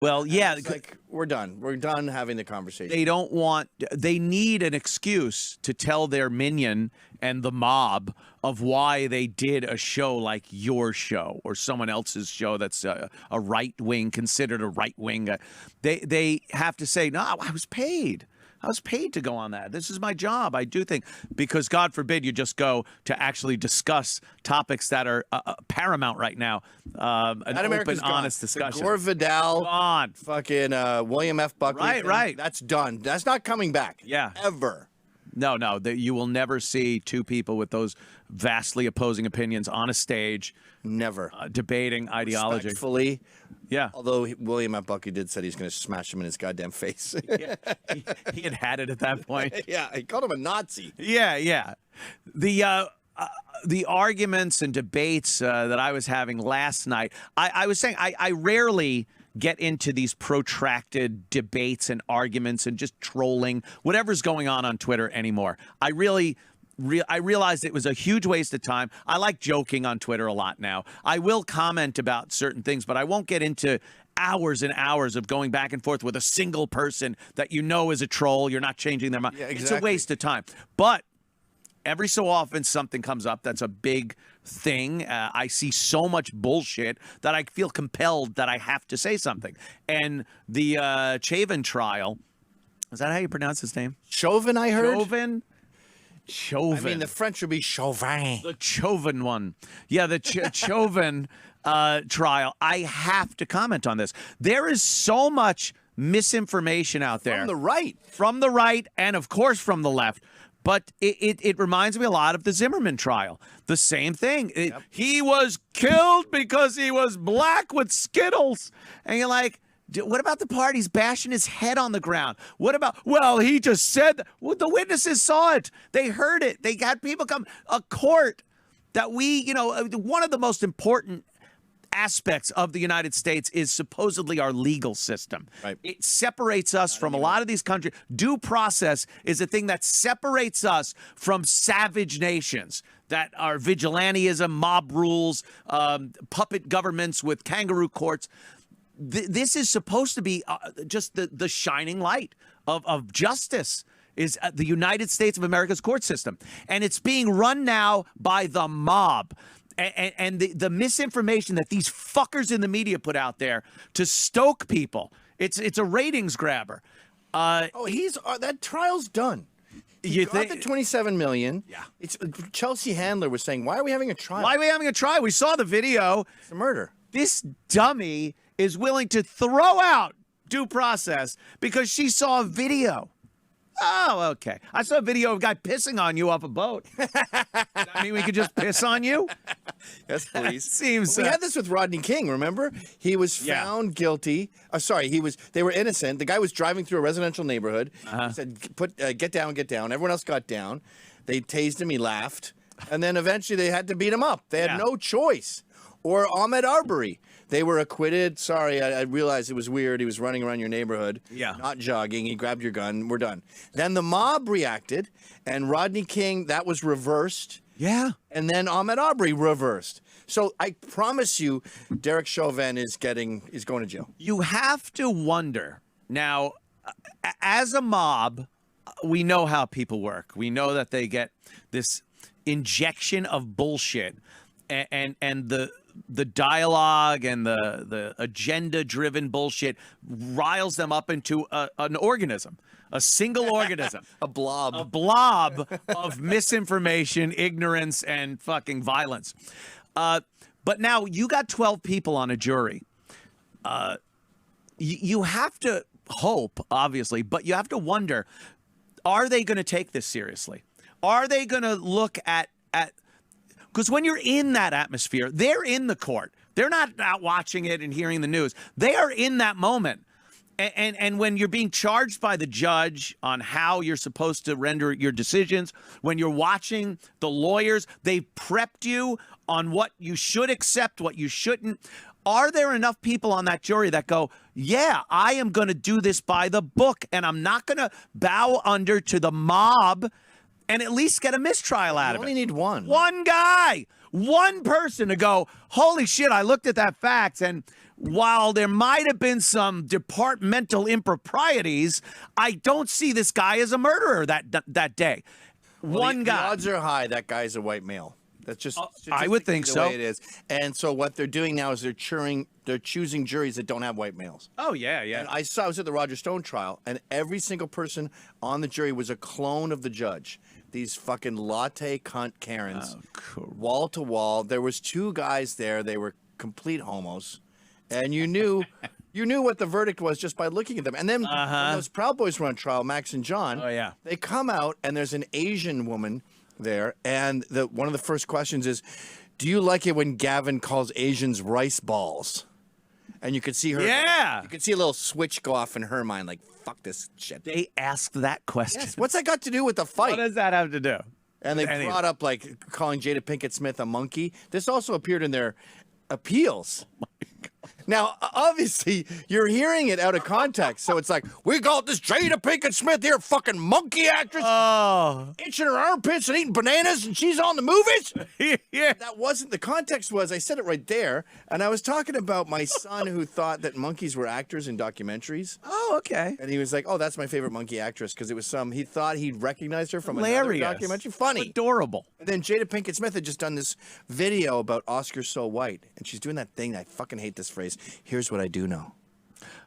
Well, yeah, It's like we're done. We're done having the conversation. they need an excuse to tell their minion and the mob of why they did a show like your show or someone else's show that's a right wing, considered a right wing. They have to say, no, I was paid. I was paid to go on that. This is my job. I do think, because God forbid you just go to actually discuss topics that are paramount right now. An open, honest discussion. Gore Vidal, gone. Fucking William F. Buckley. Right. That's done. That's not coming back. Yeah. Ever. No, you will never see two people with those vastly opposing opinions on a stage. Never. Debating ideology. Respectfully. Yeah. Although William F. Buckley did said he's going to smash him in his goddamn face. Yeah. He had it at that point. Yeah, he called him a Nazi. Yeah. The arguments and debates that I was having last night, I was saying I rarely get into these protracted debates and arguments and just trolling, whatever's going on Twitter anymore. I realized it was a huge waste of time. I like joking on Twitter a lot now. I will comment about certain things, but I won't get into hours and hours of going back and forth with a single person that you know is a troll. You're not changing their mind. Yeah, exactly. It's a waste of time. But every so often something comes up that's a big thing. I see so much bullshit that I feel compelled that I have to say something. And the Chauvin trial, is that how you pronounce his name? Chauvin, I heard. Chauvin. I mean, the French would be Chauvin. The Chauvin one. Yeah, the Chauvin trial. I have to comment on this. There is so much misinformation out there. From the right, and of course from the left. But it reminds me a lot of the Zimmerman trial. The same thing. Yep. He was killed because he was black with Skittles. And you're like, what about the parties bashing his head on the ground? What about, well, he just said that. Well, the witnesses saw it. They heard it. They had people come. A court that one of the most important aspects of the United States is supposedly our legal system. Right. It separates us from a lot of these countries. Due process is a thing that separates us from savage nations that are vigilantism, mob rules, puppet governments with kangaroo courts. This is supposed to be just the shining light of justice, is the United States of America's court system. And it's being run now by the mob. And the misinformation that these fuckers in the media put out there to stoke people, it's a ratings grabber. That trial's done. You got the $27 million. Yeah. Chelsea Handler was saying, why are we having a trial? Why are we having a trial? We saw the video. It's a murder. This dummy is willing to throw out due process because she saw a video. Oh, okay. I saw a video of a guy pissing on you off a boat. I mean, we could just piss on you? Yes, please. Seems. We had this with Rodney King, remember? He was found guilty. They were innocent. The guy was driving through a residential neighborhood. He said, get down, get down. Everyone else got down. They tased him. He laughed. And then eventually they had to beat him up. They had no choice. Or Ahmaud Arbery. They were acquitted. Sorry, I realized it was weird. He was running around your neighborhood, not jogging. He grabbed your gun. We're done. Then the mob reacted, and Rodney King, that was reversed. Yeah. And then Ahmaud Arbery reversed. So I promise you, Derek Chauvin is going to jail. You have to wonder. Now, as a mob, we know how people work. We know that they get this injection of bullshit, and the dialogue and the agenda-driven bullshit riles them up into an organism, a single organism. A blob of misinformation, ignorance, and fucking violence. But now you got 12 people on a jury. You have to hope, obviously, but you have to wonder, are they going to take this seriously? Are they going to look at because when you're in that atmosphere, they're in the court. They're not out watching it and hearing the news. They are in that moment. And when you're being charged by the judge on how you're supposed to render your decisions, when you're watching the lawyers, they've prepped you on what you should accept, what you shouldn't. Are there enough people on that jury that go, yeah, I am going to do this by the book, and I'm not going to bow under to the mob and at least get a mistrial out of it? You only need one. One guy, one person to go, holy shit, I looked at that fact, and while there might have been some departmental improprieties, I don't see this guy as a murderer that day. Well, One guy. The odds are high that guy's a white male. That's just I would think the so. way it is. And so what they're doing now is they're choosing juries that don't have white males. Oh, yeah, yeah. And I was at the Roger Stone trial, and every single person on the jury was a clone of the judge. These fucking latte cunt Karens, wall to wall. There was 2 guys there. They were complete homos, and you knew what the verdict was just by looking at them. And then when those Proud Boys were on trial, Max and John. Oh, yeah. They come out, and there's an Asian woman there, and one of the first questions is, do you like it when Gavin calls Asians rice balls? And you could see her. Yeah. You could see a little switch go off in her mind, like, fuck this shit. They asked that question. Yes. What's that got to do with the fight? What does that have to do? And they brought up, like, calling Jada Pinkett Smith a monkey. This also appeared in their appeals. Oh my God. Now, obviously, you're hearing it out of context. So it's like, we got this Jada Pinkett Smith here, fucking monkey actress, itching her armpits and eating bananas, and she's on the movies? Yeah. That wasn't, the context was, I said it right there, and I was talking about my son who thought that monkeys were actors in documentaries. Oh, okay. And he was like, oh, that's my favorite monkey actress, because it was he thought he'd recognized her from Hilarious. another documentary. Funny. Adorable. And then Jada Pinkett Smith had just done this video about Oscar So White, and she's doing that thing, I fucking hate this phrase, here's what I do know.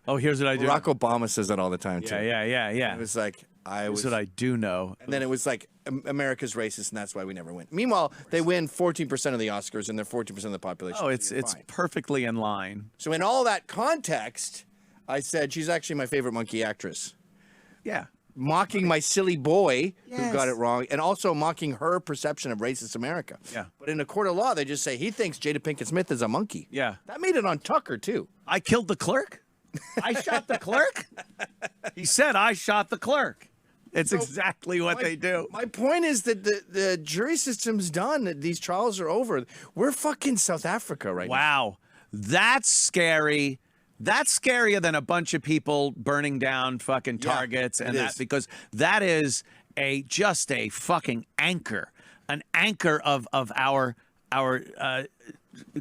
Oh, here's what I do. Barack Obama says that all the time, too. Yeah. It was like, Here's what I do know. And then it was like, America's racist, and that's why we never win. Meanwhile, they win 14% of the Oscars, and they're 14% of the population. Oh, it's perfectly in line. So in all that context, I said, she's actually my favorite monkey actress. Yeah. Mocking my silly boy who got it wrong, and also mocking her perception of racist America. Yeah. But in a court of law, they just say he thinks Jada Pinkett Smith is a monkey. Yeah. That made it on Tucker, too. I killed the clerk? I shot the clerk? He said I shot the clerk. It's exactly what they do. My point is that the jury system's done. That these trials are over. We're fucking South Africa right now. Wow. That's scary. That's scarier than a bunch of people burning down fucking Targets and that, because that is just a fucking anchor, an anchor of our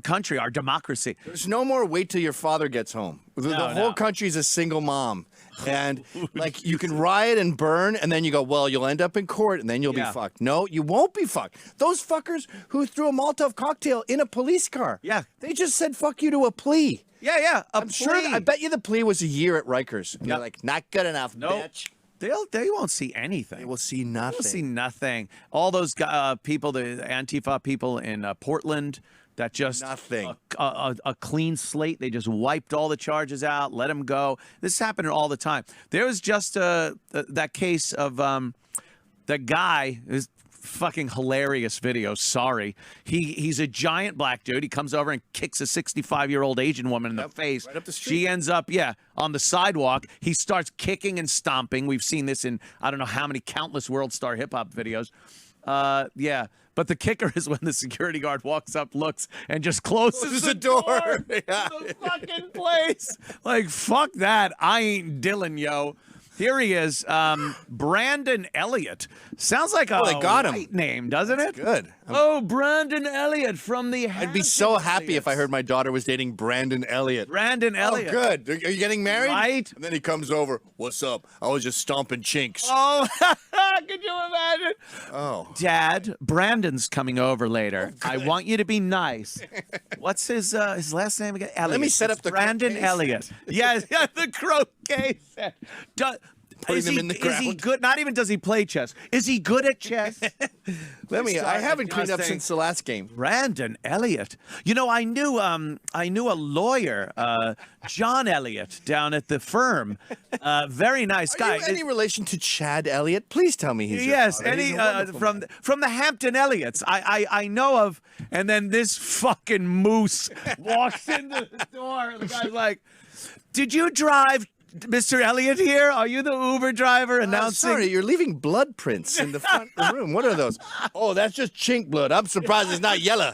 country, our democracy. There's no more wait till your father gets home. The whole country's a single mom. And like you can riot and burn, and then you go, well, you'll end up in court, and then you'll be fucked. No, you won't be fucked. Those fuckers who threw a Molotov cocktail in a police car. Yeah. They just said fuck you to a plea. Yeah. I'm sure. I bet you the plea was a year at Rikers. And they're like, not good enough, bitch. They won't see anything. They will see nothing. They'll see nothing. All those people, the Antifa people in Portland, that just nothing. A clean slate. They just wiped all the charges out, let them go. This is happening all the time. There was just that case of the guy. Is fucking hilarious video. Sorry, he's a giant black dude. He comes over and kicks a 65-year-old Asian woman in the face. Right up the street. She ends up on the sidewalk. He starts kicking and stomping. We've seen this in I don't know how many countless World Star hip hop videos. But the kicker is when the security guard walks up, looks, and just closes the door to the fucking place. Like, fuck that. I ain't Dylan, yo. Here he is, Brandon Elliott. Sounds like a white name, doesn't it? Good. Brandon Elliott from the I'd be so happy if I heard my daughter was dating Brandon Elliott. Brandon Elliott. Oh, good. Are you getting married? Right. And then he comes over. What's up? I was just stomping chinks. Oh, could you imagine? Oh. Dad, Brandon's coming over later. I want you to be nice. What's his last name again? Elliott. Let me set up the Brandon Elliott. Yes, the croquet set. Putting them in the ground. Is he good? Not even does he play chess. Is he good at chess? I haven't cleaned up since the last game. Brandon Elliott. You know, I knew a lawyer, John Elliott, down at the firm. Very nice guy. Are you any relation to Chad Elliott? Please tell me he's yes. Any from the Hampton Elliots. I know of. And then this fucking moose walks into the door. The guy's like, "Did you drive Mr. Elliott here? Are you the Uber driver announcing?" Sorry, you're leaving blood prints in the front of the room. What are those? Oh, that's just chink blood. I'm surprised it's not yellow.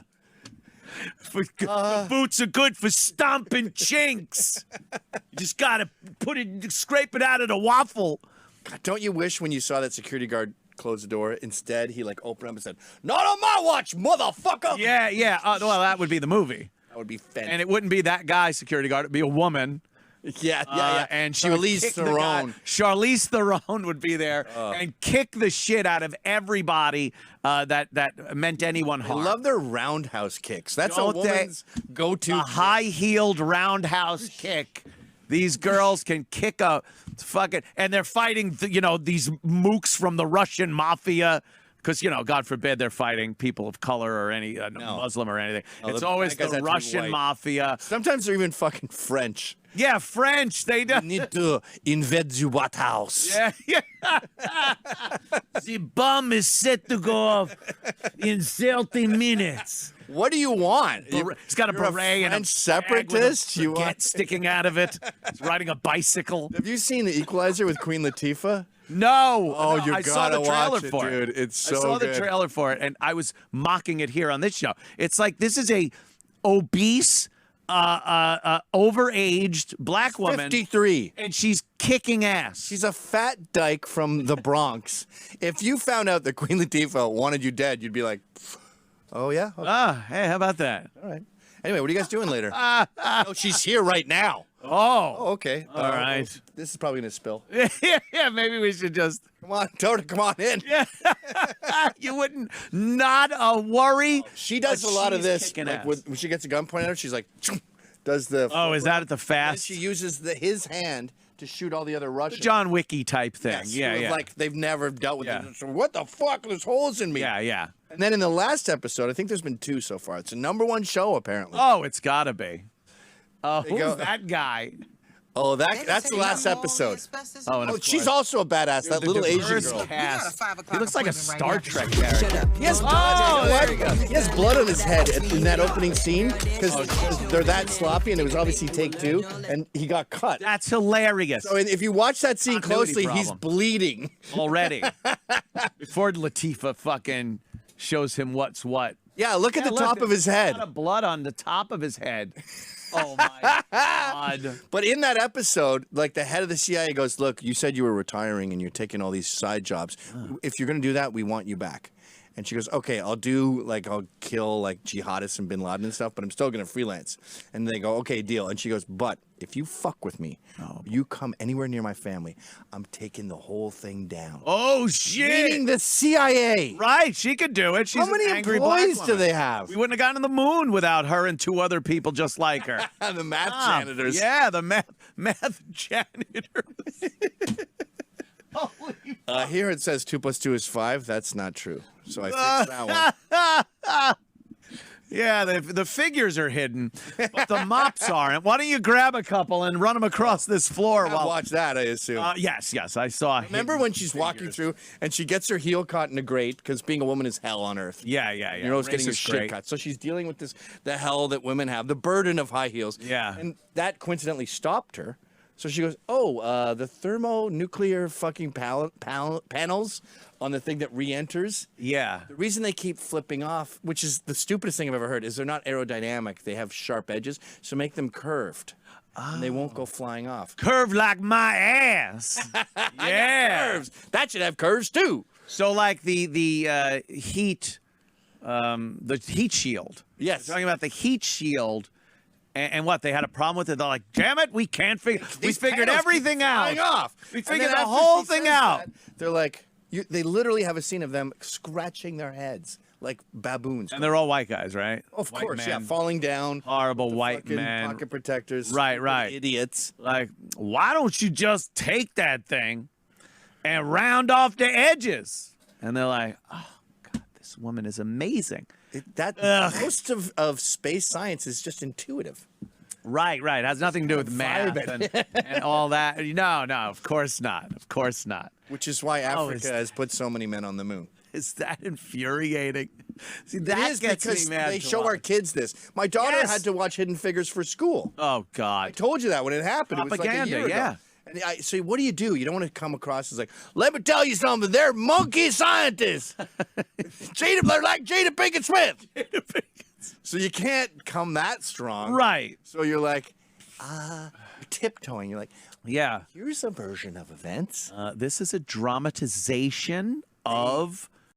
The boots are good for stomping chinks. You just gotta scrape it out of the waffle. God, don't you wish when you saw that security guard close the door, instead he opened up and said, "Not on my watch, motherfucker." Yeah. Well, that would be the movie. That would be fantastic. And it wouldn't be that guy, security guard. It'd be a woman. Yeah. And she Charlize would kick Theron. the guy. Charlize Theron would be there and kick the shit out of everybody that meant anyone harm. I love their roundhouse kicks. That's Don't a woman's go-to. A high-heeled roundhouse kick. These girls can kick a fucking, and they're fighting, these mooks from the Russian mafia. Because, God forbid they're fighting people of color or any Muslim or anything. No, it's always the Russian mafia. Sometimes they're even fucking French. Yeah, French. They do. Need to invade the White House. Yeah. The bomb is set to go off in 30 minutes. What do you want? He's got a beret and a separatist. You want sticking out of it. He's riding a bicycle. Have you seen The Equalizer with Queen Latifah? No. Oh, no, you I saw the gotta trailer watch it, for dude. it. It's so I saw good. the trailer for it, and I was mocking it here on this show. It's like this is a obese, overaged black woman, 53, and she's kicking ass. She's a fat dyke from the Bronx. If you found out that Queen Latifah wanted you dead, you'd be like, "Oh yeah, okay. Hey, how about that? All right." Anyway, what are you guys doing later? Oh, she's here right now. Oh, okay. All right. This is probably gonna spill. Yeah, maybe we should just. Come on, Tota, come on in. Yeah. You wouldn't. Not a worry. She does a lot of this. Like ass. when she gets a gun pointed at her, she's like, does the. Oh, is that at the And fast? she uses his hand to shoot all the other Russians. John Wicky type thing. Yes, Yeah. Like they've never dealt with Yeah. it. So what the fuck? There's holes in me. Yeah. And then in the last episode, I think there's been 2 so far. It's a #1 show apparently. Oh, it's gotta be. Who's go. that guy? Oh, that's the last episode. Oh, and Oh, of she's course, also a badass. That the little Asian diverse girl. cast. We got a 5 o'clock He looks like a appointment Star right Trek now. character. He has there you go. He has blood on his head in that opening scene because they're that sloppy, and it was obviously take 2, and he got cut. That's hilarious. So if you watch that scene Continuity closely, he's problem. bleeding. Already. Before Latifah fucking shows him what's what. Yeah, look at the top of his head. A lot of blood on the top of his head. Oh my God. But in that episode, like the head of the CIA goes, "Look, you said you were retiring and you're taking all these side jobs. If you're going to do that, we want you back." And she goes, "Okay, I'll kill like jihadists and bin Laden and stuff, but I'm still going to freelance." And they go, "Okay, deal." And she goes, "But if you fuck with me, you come anywhere near my family, I'm taking the whole thing down." Oh shit. Meaning the CIA. Right, she could do it. She's How many an angry black employees do woman. they have? We wouldn't have gotten to the moon without her and 2 other people just like her. The math janitors. Yeah, the math janitors. Holy Here it says 2 + 2 is 5. That's not true. So I fixed that one. Yeah, the figures are hidden, but the mops aren't. Why don't you grab a couple and run them across this floor? I'll watch that, I assume. Yes, I saw. Remember when she's walking through and she gets her heel caught in a grate because being a woman is hell on earth. Yeah. You're always getting your Racist shit grate. cut. So she's dealing with the hell that women have, the burden of high heels. Yeah. And that coincidentally stopped her. So she goes, "Oh, the thermonuclear fucking panels on the thing that re-enters. Yeah. The reason they keep flipping off, which is the stupidest thing I've ever heard, is they're not aerodynamic. They have sharp edges, so make them curved. And they won't go flying off. Curved like my ass. Yeah. Curves. That should have curves too. So like the heat shield. Yes. We're talking about the heat shield. And what, they had a problem with it? They're like, damn it, we can't figure. We These figured panels everything keep flying out. off. We And figured then the after whole she thing says out. that, they're like, they literally have a scene of them scratching their heads like baboons. And they're all white guys, right? of White course, yeah, men. falling down. Horrible with the white fucking men. Pocket protectors. Right. Idiots. Like, why don't you just take that thing and round off the edges? And they're like, oh, God, this woman is amazing. Most of space science is just intuitive. Right. It has nothing to do with math and all that. No, of course not. Of course not. Which is why Africa is has put so many men on the moon. Is that infuriating? See, It that is gets because me mad. they to show watch. our kids this. My daughter Yes. had to watch Hidden Figures for school. Oh, I God. told you that when it happened. It was like a Propaganda, year ago. yeah. And I say, what do? You don't want to come across as like, let me tell you something. They're monkey scientists. They're like Jada Pinkett Smith. So you can't come that strong. Right. So you're like, you're tiptoeing. You're like, Yeah. here's a version of events. This is a dramatization of